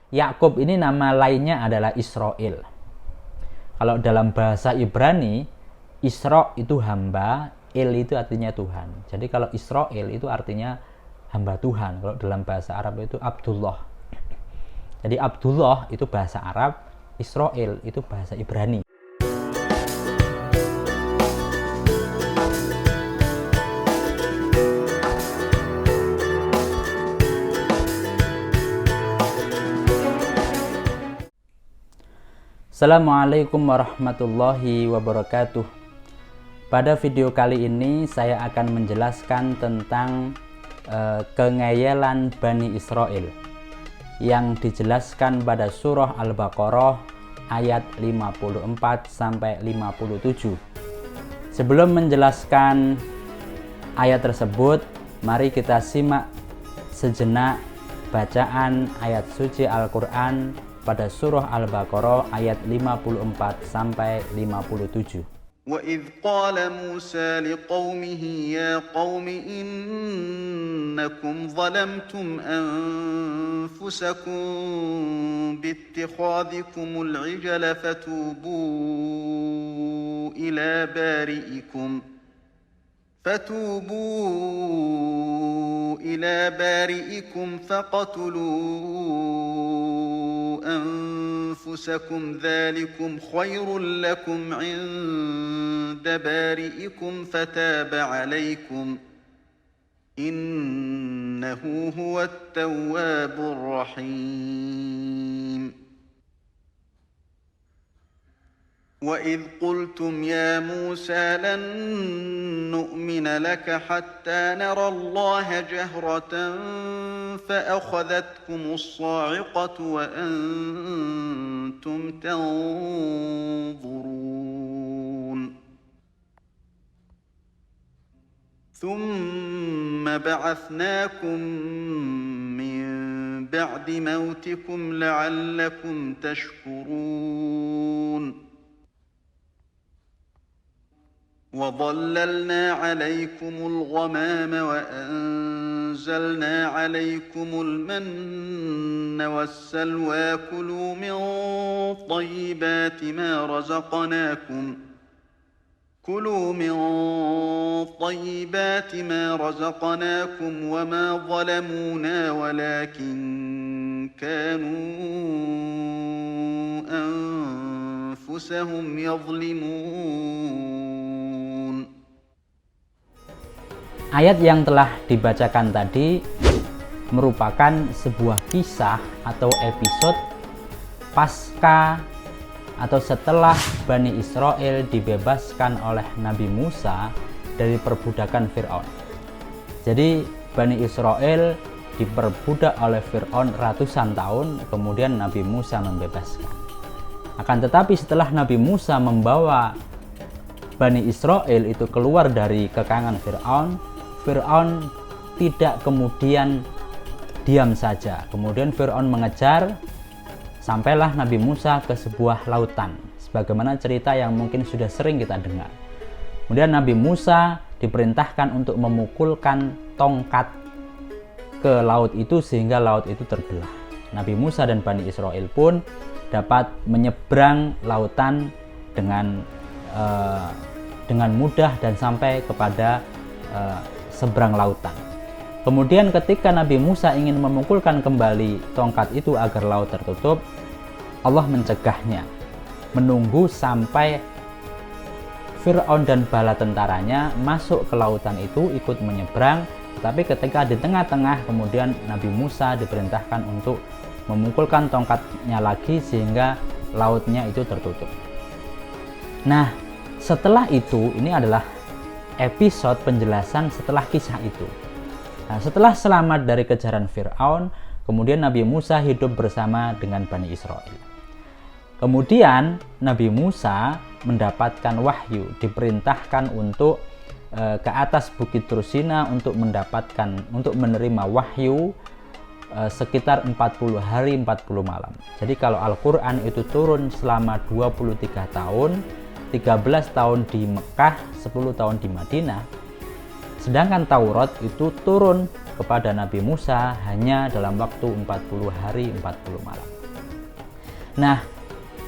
Yakub ini nama lainnya adalah Israel. Kalau dalam bahasa Ibrani, Isra itu hamba, Il itu artinya Tuhan. Jadi kalau Israel itu artinya hamba Tuhan. Kalau dalam bahasa Arab itu Abdullah. Jadi Abdullah itu bahasa Arab, Israel itu bahasa Ibrani. Assalamualaikum warahmatullahi wabarakatuh. Pada video kali ini saya akan menjelaskan tentang kengeyelan Bani Israel yang dijelaskan pada surah Al-Baqarah ayat 54 sampai 57. Sebelum menjelaskan ayat tersebut, mari kita simak sejenak bacaan ayat suci Al-Qur'an pada surah Al-Baqarah ayat 54 sampai 57. وَإِذْ قَالَ مُوسَى لِقَوْمِهِ يَا قَوْمِ إِنَّكُمْ ظَلَمْتُمْ أَنفُسَكُمْ بِاتِّخَاذِكُمُ الْعِجْلَ فَتُوبُوا إِلَى بَارِئِكُمْ فَاقْتُلُوا أنفسكم ذلكم خير لكم عند بارئكم فتاب عليكم إنه هو التواب الرحيم وإذ قلتم يا موسى لن نؤمن لك حتى نرى الله جهرة فأخذتكم الصاعقة وأنتم تنظرون ثم بعثناكم من بعد موتكم لعلكم تشكرون وظللنا عليكم الغمام وأنزلنا عليكم المن والسلوى كلوا من طيبات ما رزقناكم وما ظلمونا ولكن كانوا أنفسهم يظلمون. Ayat yang telah dibacakan tadi merupakan sebuah kisah atau episode pasca atau setelah Bani Israel dibebaskan oleh Nabi Musa dari perbudakan Fir'aun. Jadi Bani Israel diperbudak oleh Fir'aun ratusan tahun, kemudian Nabi Musa membebaskan. Akan tetapi setelah Nabi Musa membawa Bani Israel itu keluar dari kekangan Fir'aun, Fir'aun tidak kemudian diam saja. Kemudian Fir'aun mengejar, sampailah Nabi Musa ke sebuah lautan, sebagaimana cerita yang mungkin sudah sering kita dengar. Kemudian Nabi Musa diperintahkan untuk memukulkan tongkat ke laut itu sehingga laut itu terbelah. Nabi Musa dan Bani Israel pun dapat menyeberang lautan dengan mudah dan sampai kepada seberang lautan. Kemudian ketika Nabi Musa ingin memukulkan kembali tongkat itu agar laut tertutup, Allah mencegahnya, menunggu sampai Fir'aun dan bala tentaranya masuk ke lautan itu ikut menyeberang. Tetapi ketika di tengah-tengah kemudian Nabi Musa diperintahkan untuk memukulkan tongkatnya lagi sehingga lautnya itu tertutup. Nah, setelah itu ini adalah episode penjelasan setelah kisah itu. Nah, setelah selamat dari kejaran Fir'aun, kemudian Nabi Musa hidup bersama dengan Bani Israel. Kemudian Nabi Musa mendapatkan wahyu, diperintahkan untuk ke atas Bukit Tursina untuk menerima wahyu sekitar 40 hari 40 malam. Jadi kalau Al-Quran itu turun selama 23 tahun, 13 tahun di Mekah, 10 tahun di Madinah, Sedangkan Taurat itu turun kepada Nabi Musa hanya dalam waktu 40 hari 40 malam. Nah,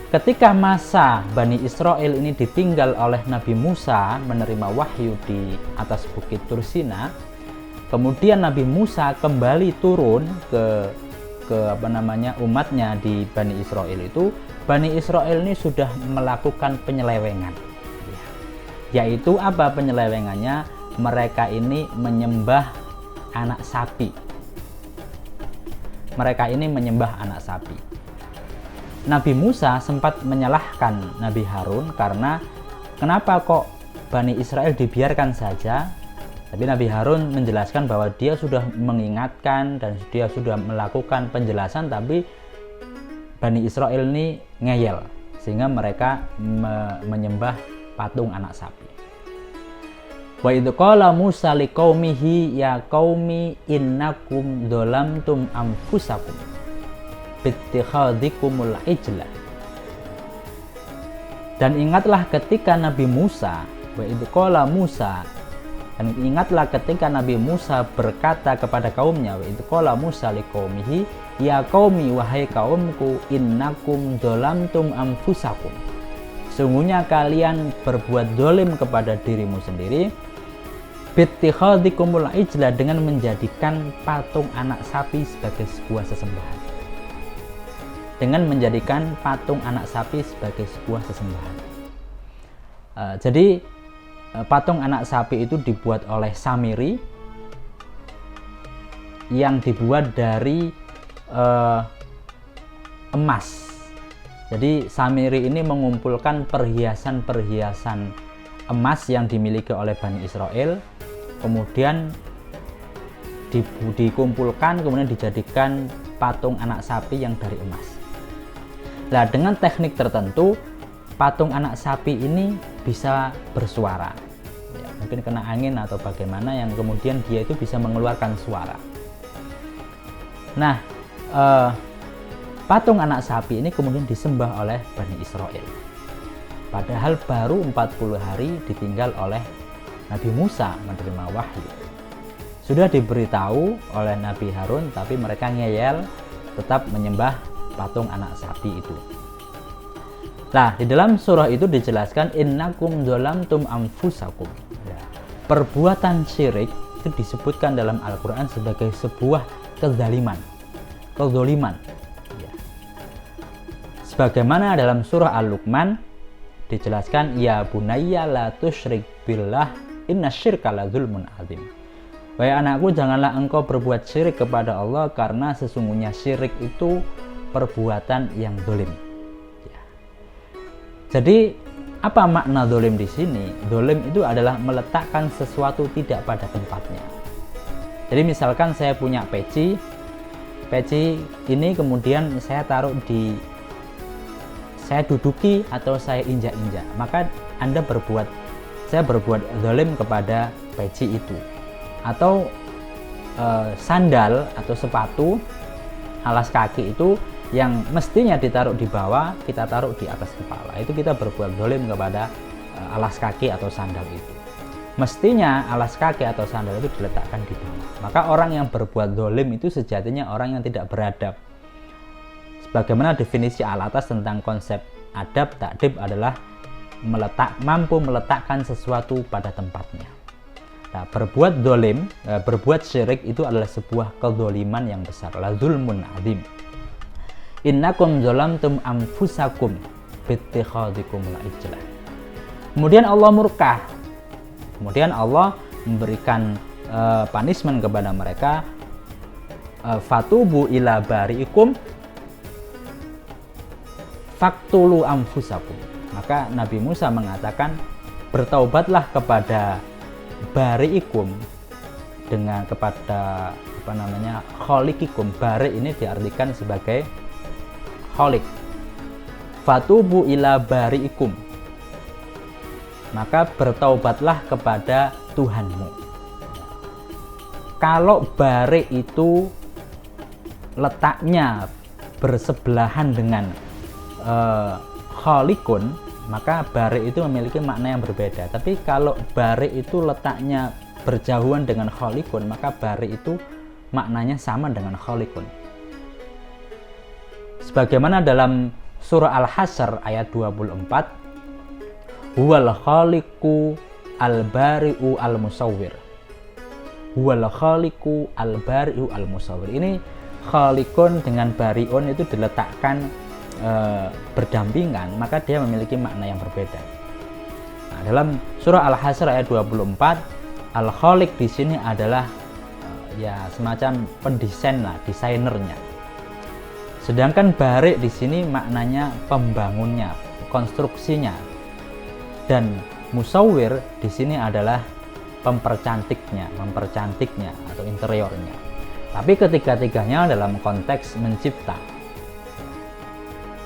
ketika masa Bani Israel ini ditinggal oleh Nabi Musa menerima wahyu di atas bukit Tursina, kemudian Nabi Musa kembali turun ke umatnya di Bani Israel itu, Bani Israel ini sudah melakukan penyelewengan. Yaitu apa penyelewengannya? Mereka ini menyembah anak sapi. Mereka ini menyembah anak sapi. Nabi Musa sempat menyalahkan Nabi Harun karena kenapa kok Bani Israel dibiarkan saja. Tapi Nabi Harun menjelaskan bahwa dia sudah mengingatkan dan dia sudah melakukan penjelasan, tapi Bani Israel ini ngeyel sehingga mereka menyembah patung anak sapi. Wa idh qala Musa liqaumihi ya qaumi innakum dzalamtum anfusakum bittikhadikumul ijla. Dan ingatlah ketika Nabi Musa, wa idh qala Musa, dan ingatlah ketika Nabi Musa berkata kepada kaumnya, wa idh qala Musa liqaumihi ya qaumi wahai kaumku innakum dzalamtum anfusakum. Sungguhnya kalian berbuat dolim kepada dirimu sendiri, bittikhadikumul ijla, dengan menjadikan patung anak sapi sebagai sebuah sesembahan. Dengan menjadikan patung anak sapi sebagai sebuah sesembahan. Jadi patung anak sapi itu dibuat oleh Samiri yang dibuat dari emas. Jadi Samiri ini mengumpulkan perhiasan-perhiasan emas yang dimiliki oleh Bani Israel, kemudian dikumpulkan, kemudian dijadikan patung anak sapi yang dari emas. Nah, dengan teknik tertentu patung anak sapi ini bisa bersuara. Ya, mungkin kena angin atau bagaimana yang kemudian dia itu bisa mengeluarkan suara. Nah, patung anak sapi ini kemudian disembah oleh Bani Israel. Padahal baru 40 hari ditinggal oleh Nabi Musa menerima wahyu. Sudah diberitahu oleh Nabi Harun, tapi mereka ngeyel, tetap menyembah patung anak sapi itu. Nah, di dalam surah itu dijelaskan innakum dzalamtum anfusakum. Ya. Perbuatan syirik itu disebutkan dalam Al-Quran sebagai sebuah kezaliman. Ya. Sebagaimana dalam surah Al-Luqman dijelaskan ya bunayya la tusyrik billah innasyirka la dzulmun adzim. Wahai anakku, janganlah engkau berbuat syirik kepada Allah karena sesungguhnya syirik itu perbuatan yang zalim. Ya. Jadi apa makna zalim di sini? Zalim itu adalah meletakkan sesuatu tidak pada tempatnya. Jadi misalkan saya punya peci ini kemudian saya taruh saya duduki atau saya injak-injak, maka saya berbuat zalim kepada peci itu. Atau sandal atau sepatu alas kaki itu yang mestinya ditaruh di bawah, kita taruh di atas kepala. Itu kita berbuat zalim kepada alas kaki atau sandal itu. Mestinya alas kaki atau sandal itu diletakkan di bawah. Maka orang yang berbuat zalim itu sejatinya orang yang tidak beradab. Sebagaimana definisi al-atas tentang konsep adab ta'dib adalah mampu meletakkan sesuatu pada tempatnya. Nah, berbuat zalim, berbuat syirik itu adalah sebuah kezaliman yang besar, la zulmun adzim. Innakum zalamtum anfusakum bittikhadikumul ijlah. Kemudian Allah murka. Kemudian Allah memberikan punishment kepada mereka, fatubu ila bari'ikum faktulu anfusakum. Maka Nabi Musa mengatakan, bertaubatlah kepada bari'ikum, dengan kepada kholikikum. Bari ini diartikan sebagai kholik. Fatubu ila bari'ikum, maka bertaubatlah kepada Tuhanmu. Kalau bari itu letaknya bersebelahan dengan kholikun, maka bari itu memiliki makna yang berbeda. Tapi kalau bari itu letaknya berjauhan dengan khaliqun, maka bari itu maknanya sama dengan khaliqun. Sebagaimana dalam surah Al-Hasyr ayat 24, huwal khaliqu al-bari'u al-musawwir. Huwal khaliqu al-bari'u al-musawwir. Ini khaliqun dengan bari'un itu diletakkan berdampingan, maka dia memiliki makna yang berbeda. Nah, dalam surah Al-Hasyr ayat 24, al-khaliq di sini adalah ya semacam pendesain lah, desainernya. Sedangkan bari' di sini maknanya pembangunnya, konstruksinya. Dan musawwir di sini adalah mempercantiknya atau interiornya. Tapi ketiga-tiganya dalam konteks mencipta.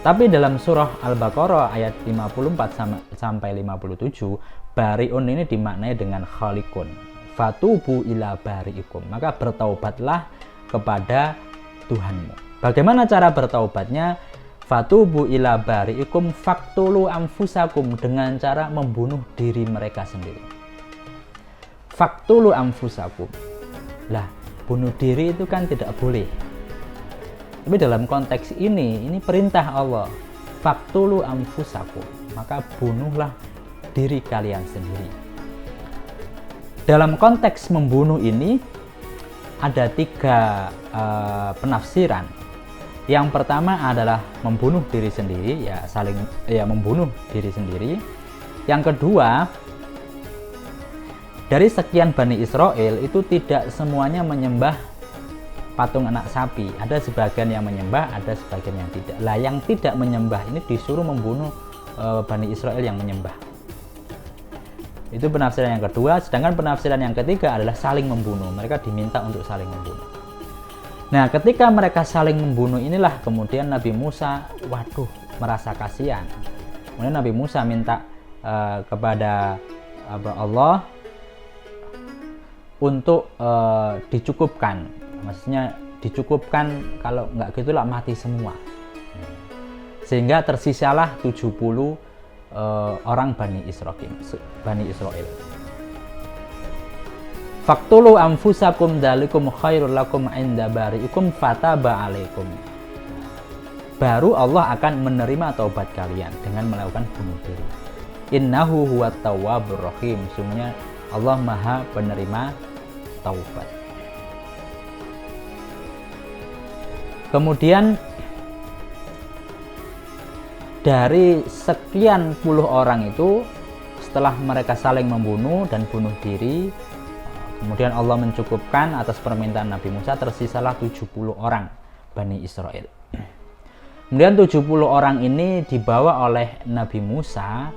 Tapi dalam surah Al-Baqarah ayat 54 sampai 57, bari'un ini dimaknai dengan khaliqun. Fatubu ila bari'ikum. Maka bertaubatlah kepada Tuhanmu. Bagaimana cara bertaubatnya? Fatubu ila bari'ikum faktulu anfusakum, dengan cara membunuh diri mereka sendiri. Faktulu anfusakum. Lah, bunuh diri itu kan tidak boleh. Tapi dalam konteks ini perintah Allah. Faktulu anfusakum, maka bunuhlah diri kalian sendiri. Dalam konteks membunuh ini ada 3 penafsiran. Yang pertama adalah membunuh diri sendiri, membunuh diri sendiri. Yang kedua, dari sekian Bani Israel itu tidak semuanya menyembah patung anak sapi. Ada sebagian yang menyembah, ada sebagian yang tidak. Lah, yang tidak menyembah ini disuruh membunuh Bani Israel yang menyembah. Itu penafsiran yang kedua. Sedangkan penafsiran yang ketiga adalah saling membunuh. Mereka diminta untuk saling membunuh. Nah, ketika mereka saling membunuh inilah kemudian Nabi Musa merasa kasihan. Kemudian Nabi Musa minta kepada Allah untuk dicukupkan. Maksudnya dicukupkan, kalau nggak gitulah mati semua. Sehingga tersisalah 70 orang Bani Israel. Faktulu anfusakum dalikum khairul lakum inda bari'ikum fataba alaikum. Baru Allah akan menerima taubat kalian dengan melakukan bunuh diri. Innahu huwat tawwabur rahim. Sungguhnya Allah Maha penerima taubat. Kemudian dari sekian puluh orang itu, setelah mereka saling membunuh dan bunuh diri, kemudian Allah mencukupkan atas permintaan Nabi Musa, tersisalah 70 orang Bani Israel. Kemudian 70 orang ini dibawa oleh Nabi Musa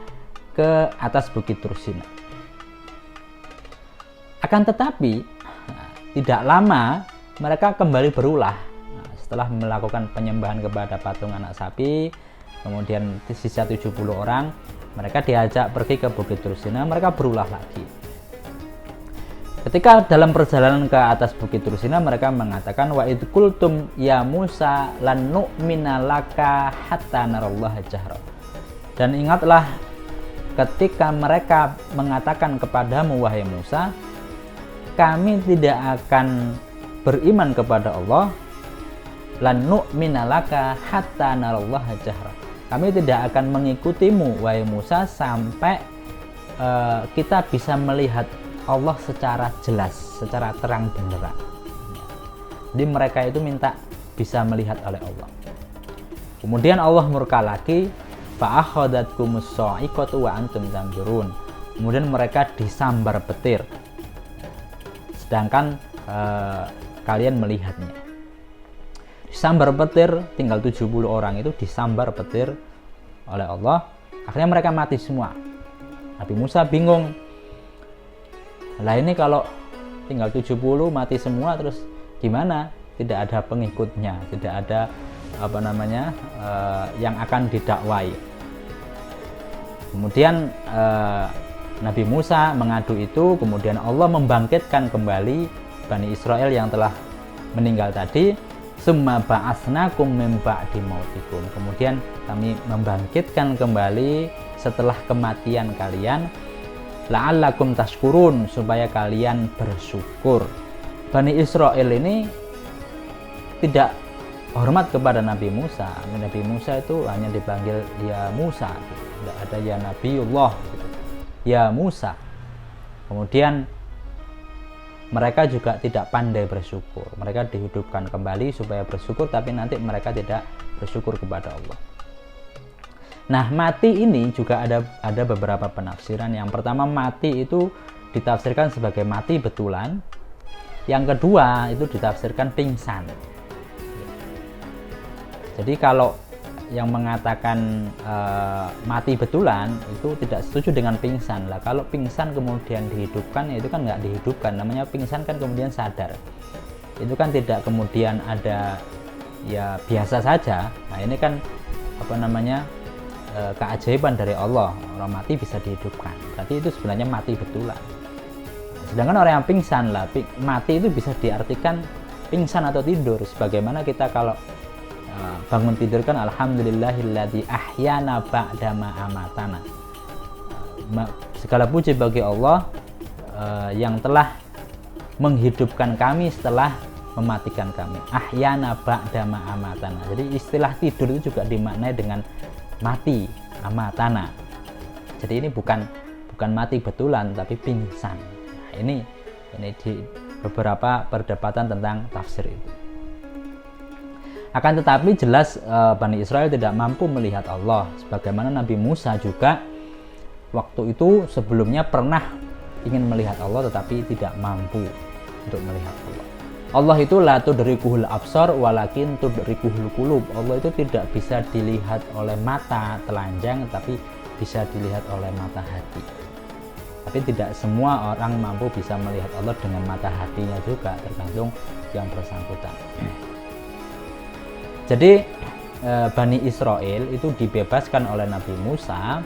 ke atas Bukit Tur Sina. Akan tetapi tidak lama mereka kembali berulah. Setelah melakukan penyembahan kepada patung anak sapi, kemudian sisa 70 orang, mereka diajak pergi ke Bukit Tur Sina, mereka berulah lagi. Ketika dalam perjalanan ke atas Bukit Tur Sina, mereka mengatakan, wa id qultum ya Musa lan nu'mina laka hatta narallaha jahra. Dan ingatlah ketika mereka mengatakan kepadamu, wahai Musa, kami tidak akan beriman kepada Allah, lan nu'mina laka hatta narallaha jahra. Kami tidak akan mengikutimu wahai Musa sampai kita bisa melihat Allah secara jelas, secara terang benderang. Jadi mereka itu minta bisa melihat oleh Allah. Kemudian Allah murka lagi, fa akhadatkumus sa'iqatu wa antum tanzurun. Kemudian mereka disambar petir, sedangkan kalian melihatnya. Disambar petir, tinggal 70 orang itu disambar petir oleh Allah. Akhirnya mereka mati semua. Nabi Musa bingung. Lah ini kalau tinggal 70 mati semua, terus gimana? Tidak ada pengikutnya, tidak ada yang akan didakwai. Kemudian Nabi Musa mengadu itu, kemudian Allah membangkitkan kembali Bani Israel yang telah meninggal tadi. Summa ba'atsnakum min ba'di mautikum. Kemudian kami membangkitkan kembali setelah kematian kalian. la'allakum tashkurun, supaya kalian bersyukur. Bani Israel ini tidak hormat kepada Nabi Musa. Nabi Musa itu hanya dipanggil ya Musa, tidak ada ya Nabiullah gitu. Ya Musa. Kemudian mereka juga tidak pandai bersyukur. Mereka dihidupkan kembali supaya bersyukur, tapi nanti mereka tidak bersyukur kepada Allah. Nah, mati ini juga ada beberapa penafsiran. Yang pertama, mati itu ditafsirkan sebagai mati betulan. Yang kedua, itu ditafsirkan pingsan. Jadi kalau yang mengatakan mati betulan itu tidak setuju dengan pingsan. Lah, kalau pingsan kemudian dihidupkan, itu kan nggak dihidupkan. Namanya pingsan kan kemudian sadar. Itu kan tidak kemudian ada ya biasa saja. Nah, ini kan keajaiban dari Allah, orang mati bisa dihidupkan. Berarti itu sebenarnya mati betulan. Sedangkan orang yang pingsan lah, mati itu bisa diartikan pingsan atau tidur. Sebagaimana kita kalau bangun tidur kan alhamdulillahilladzi ahyana ba'dama amatana. Segala puji bagi Allah yang telah menghidupkan kami setelah mematikan kami. Ahyana ba'dama amatana. Jadi istilah tidur itu juga dimaknai dengan mati amatana. Jadi ini bukan mati betulan tapi pingsan. Nah, ini di beberapa perdebatan tentang tafsir itu. Akan tetapi jelas Bani Israel tidak mampu melihat Allah, sebagaimana Nabi Musa juga waktu itu sebelumnya pernah ingin melihat Allah tetapi tidak mampu untuk melihat Allah. Allah itu la tudrikuhul absar walakin tudrikuhul qulub. Allah itu tidak bisa dilihat oleh mata telanjang tapi bisa dilihat oleh mata hati. Tapi tidak semua orang mampu bisa melihat Allah dengan mata hatinya juga, tergantung yang bersangkutan. Jadi Bani Israel itu dibebaskan oleh Nabi Musa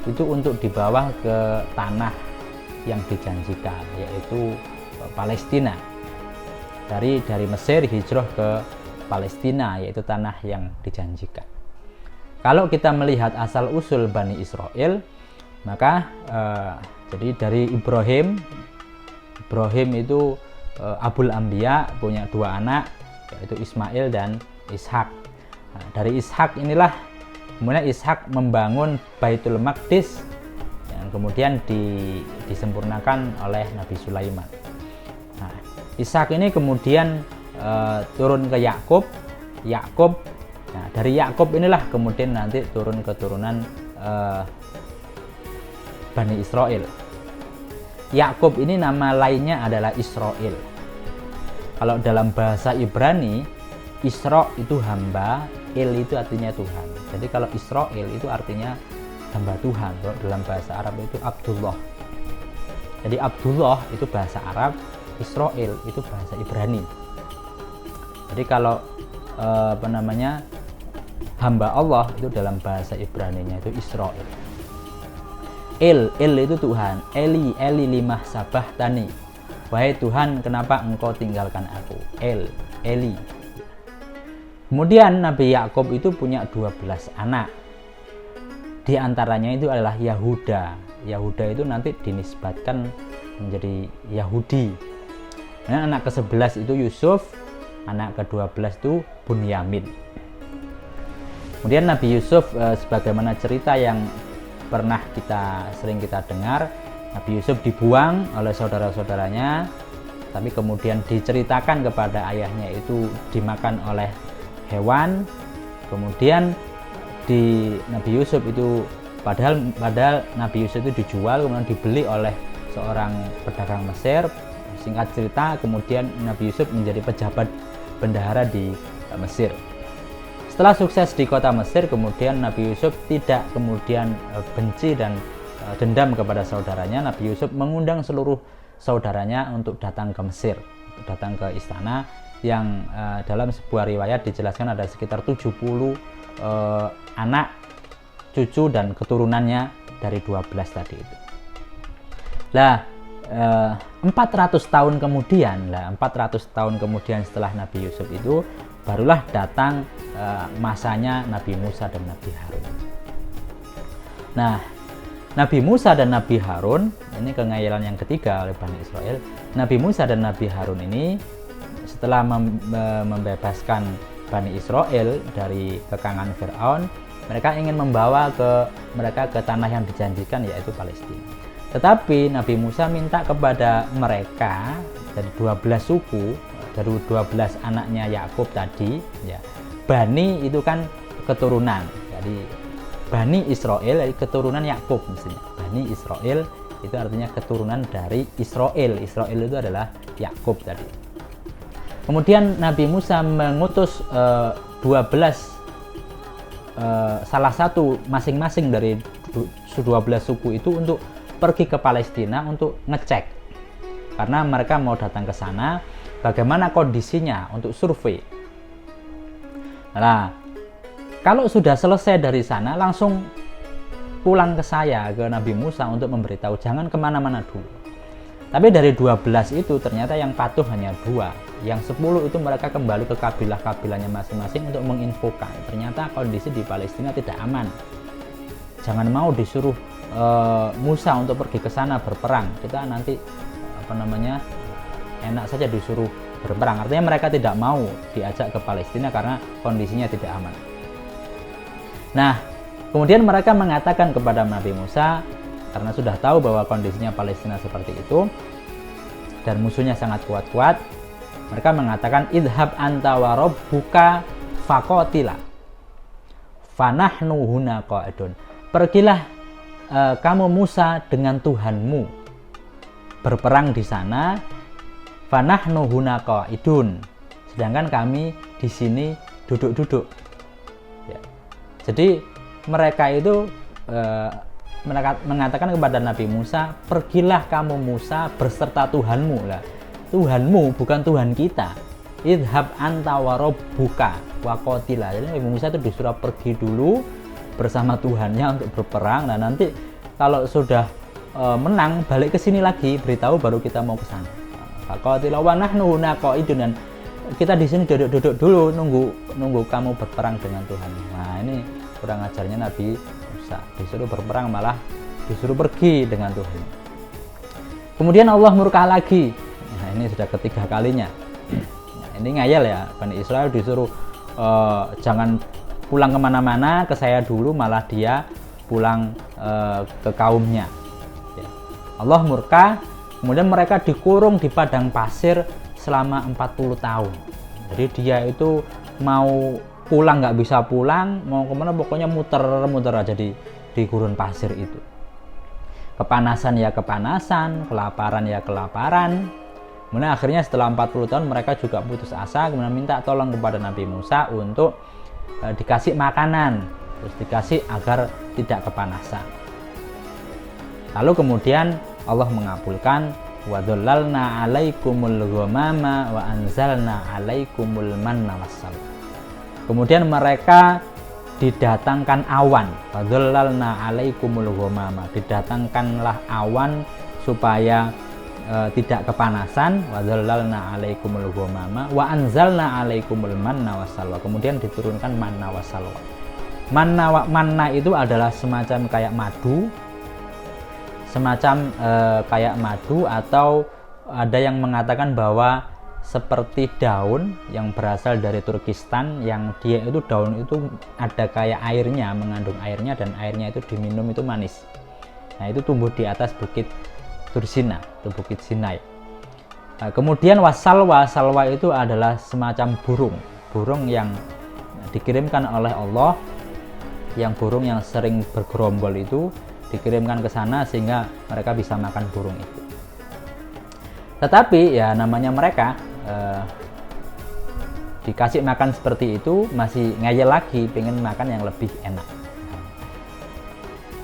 itu untuk dibawa ke tanah yang dijanjikan, yaitu Palestina. Dari Mesir hijrah ke Palestina, yaitu tanah yang dijanjikan. Kalau kita melihat asal usul Bani Israel, maka jadi dari Ibrahim itu Abul Anbiya, punya dua anak, yaitu Ismail dan Ishak. Nah, dari Ishak inilah kemudian Ishak membangun Baitul Maqdis yang kemudian disempurnakan oleh Nabi Sulaiman. Nah, Ishak ini kemudian turun ke Yakub. Nah, dari Yakub inilah kemudian nanti turun keturunan Bani Israel. Yakub ini nama lainnya adalah Israel. Kalau dalam bahasa Ibrani, Isra itu hamba, Il itu artinya Tuhan. Jadi kalau Israel itu artinya hamba Tuhan. Kalau dalam bahasa Arab itu Abdullah. Jadi Abdullah itu bahasa Arab, Israel itu bahasa Ibrani. Jadi kalau hamba Allah itu dalam bahasa Ibraninya itu Israel. Il itu Tuhan. Eli limah sabah tani. Wahai Tuhan, kenapa engkau tinggalkan aku? Eli. Kemudian Nabi Yakub itu punya 12 anak. Di antaranya itu adalah Yahuda. Yahuda itu nanti dinisbatkan menjadi Yahudi. Dan anak ke-11 itu Yusuf, anak ke-12 itu Bunyamin. Kemudian Nabi Yusuf sebagaimana cerita yang pernah sering kita dengar, Nabi Yusuf dibuang oleh saudara-saudaranya, tapi kemudian diceritakan kepada ayahnya itu dimakan oleh hewan. Kemudian Nabi Yusuf itu padahal Nabi Yusuf itu dijual, kemudian dibeli oleh seorang pedagang Mesir. Singkat cerita, kemudian Nabi Yusuf menjadi pejabat bendahara di Mesir. Setelah sukses di kota Mesir, kemudian Nabi Yusuf tidak kemudian benci dan dendam kepada saudaranya. Nabi Yusuf mengundang seluruh saudaranya untuk datang ke Mesir, datang ke istana yang dalam sebuah riwayat dijelaskan ada sekitar 70 anak, cucu dan keturunannya dari 12 tadi itu. Lah 400 tahun kemudian setelah Nabi Yusuf itu barulah datang masanya Nabi Musa dan Nabi Harun. Nah, Nabi Musa dan Nabi Harun, ini kengayalan yang ketiga oleh Bani Israel. Nabi Musa dan Nabi Harun ini setelah membebaskan Bani Israel dari kekangan Fir'aun, mereka ingin membawa mereka ke tanah yang dijanjikan, yaitu Palestina. Tetapi Nabi Musa minta kepada mereka dari 12 suku, dari 12 anaknya Yakub tadi, ya, Bani itu kan keturunan, jadi Bani Israel dari keturunan Yakub mestinya. Bani Israel itu artinya keturunan dari Israel. Israel itu adalah Yakub tadi. Kemudian Nabi Musa mengutus 12 salah satu masing-masing dari 12 suku itu untuk pergi ke Palestina untuk ngecek. Karena mereka mau datang ke sana, bagaimana kondisinya untuk survei. Nah, kalau sudah selesai dari sana, langsung pulang ke saya, ke Nabi Musa untuk memberitahu, jangan kemana-mana dulu. Tapi dari 12 itu ternyata yang patuh hanya 2. Yang 10 itu mereka kembali ke kabilah-kabilahnya masing-masing untuk menginfokan. Ternyata kondisi di Palestina tidak aman. Jangan mau disuruh Musa untuk pergi ke sana berperang. Kita nanti enak saja disuruh berperang. Artinya mereka tidak mau diajak ke Palestina karena kondisinya tidak aman. Nah, kemudian mereka mengatakan kepada Nabi Musa, karena sudah tahu bahwa kondisinya Palestina seperti itu dan musuhnya sangat kuat-kuat, mereka mengatakan, idhab anta wa rabbuka faqatila fanahnu huna qa'idun. Pergilah kamu Musa dengan Tuhanmu berperang di sana, fanahnu huna qa'idun, sedangkan kami di sini duduk-duduk. Jadi mereka itu mengatakan kepada Nabi Musa, pergilah kamu Musa beserta Tuhanmu lah. Tuhanmu bukan Tuhan kita. Idhab anta wa rabbuka wa qatila. Jadi Nabi Musa itu disuruh pergi dulu bersama Tuhannya untuk berperang. Nah, nanti kalau sudah menang balik ke sini lagi, beritahu baru kita mau ke sana. Faqatila wa nahnu huna qa'idun. Dan kita di sini duduk-duduk dulu nunggu kamu berperang dengan Tuhan. Nah, ini kurang ajarnya Nabi Musa, disuruh berperang malah disuruh pergi dengan Tuhan. Kemudian Allah murka lagi. Nah, ini sudah ketiga kalinya. Nah, ini ngayal ya, Bani Israel disuruh jangan pulang kemana-mana, ke saya dulu, malah dia pulang ke kaumnya. Ya. Allah murka, kemudian mereka dikurung di padang pasir selama 40 tahun. Jadi dia itu mau pulang nggak bisa pulang, mau kemana pokoknya muter-muter aja di gurun pasir itu. Kepanasan ya kepanasan, kelaparan ya kelaparan. Kemudian akhirnya setelah 40 tahun mereka juga putus asa, kemudian minta tolong kepada Nabi Musa untuk dikasih makanan, terus dikasih agar tidak kepanasan. Lalu kemudian Allah mengabulkan, wa dhallalna 'alaikumul ghamama wa anzalna 'alaikumul manna wassalwa. Kemudian mereka didatangkan awan, wa dhallalna 'alaikumul ghamama, didatangkanlah awan supaya tidak kepanasan, wa dhallalna 'alaikumul ghamama wa anzalna 'alaikumul manna wassalwa. Kemudian diturunkan manna wassalwa. Manna itu adalah semacam kayak madu, atau ada yang mengatakan bahwa seperti daun yang berasal dari Turkistan, yang dia itu daun itu ada kayak airnya, mengandung airnya, dan airnya itu diminum itu manis. Nah, itu tumbuh di atas bukit Tursina, itu bukit Sinai. Nah, kemudian salwa itu adalah semacam burung yang dikirimkan oleh Allah, yang burung yang sering bergerombol itu dikirimkan ke sana sehingga mereka bisa makan burung itu. Tetapi ya namanya mereka dikasih makan seperti itu masih ngayal lagi, pengen makan yang lebih enak.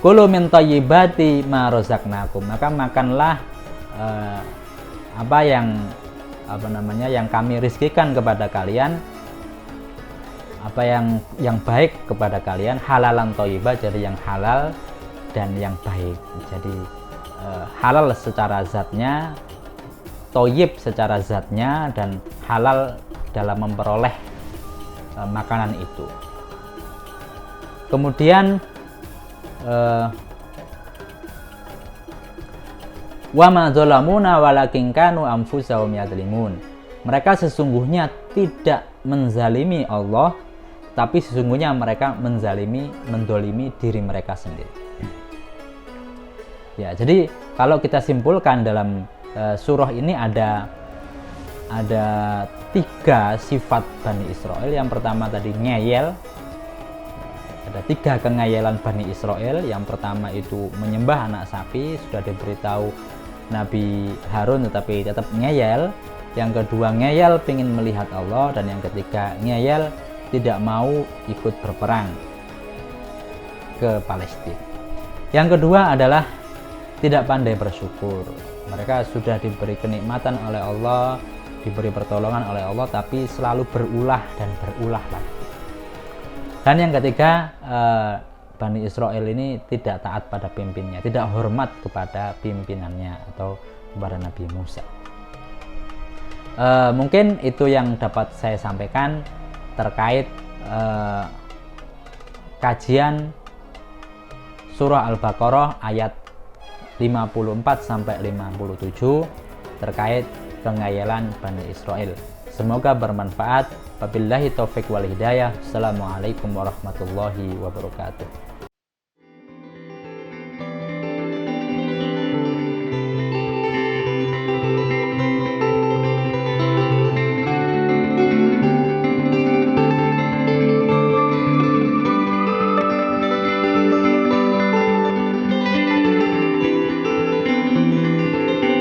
Kulu min thayyibati ma razaqnakum, maka makanlah yang kami rizkikan kepada kalian, apa yang baik kepada kalian, halalan thayyibah, jadi yang halal dan yang baik. Jadi halal secara zatnya, thayyib secara zatnya, dan halal dalam memperoleh makanan itu. Kemudian Wa ma dzalamuna walakin kanu anfusahum yadzlimun. Mereka sesungguhnya tidak menzalimi Allah, tapi sesungguhnya mereka mendolimi diri mereka sendiri. Ya, jadi kalau kita simpulkan dalam surah ini ada 3 sifat Bani Israel. Yang pertama tadi ngeyel. Ada 3 kengeyelan Bani Israel. Yang pertama itu menyembah anak sapi, sudah diberitahu Nabi Harun tetapi tetap ngeyel. Yang kedua ngeyel ingin melihat Allah, dan yang ketiga ngeyel tidak mau ikut berperang ke Palestina. Yang kedua adalah tidak pandai bersyukur. Mereka sudah diberi kenikmatan oleh Allah, diberi pertolongan oleh Allah, tapi selalu berulah dan berulah lagi. Dan yang ketiga, Bani Israel ini tidak taat pada pimpinnya, tidak hormat kepada pimpinannya atau kepada Nabi Musa. Mungkin itu yang dapat saya sampaikan terkait kajian surah Al-Baqarah ayat 54 sampai 57 terkait pengayalan Bani Israel. Semoga bermanfaat. Wabillahi taufik wal hidayah. Assalamualaikum warahmatullahi wabarakatuh.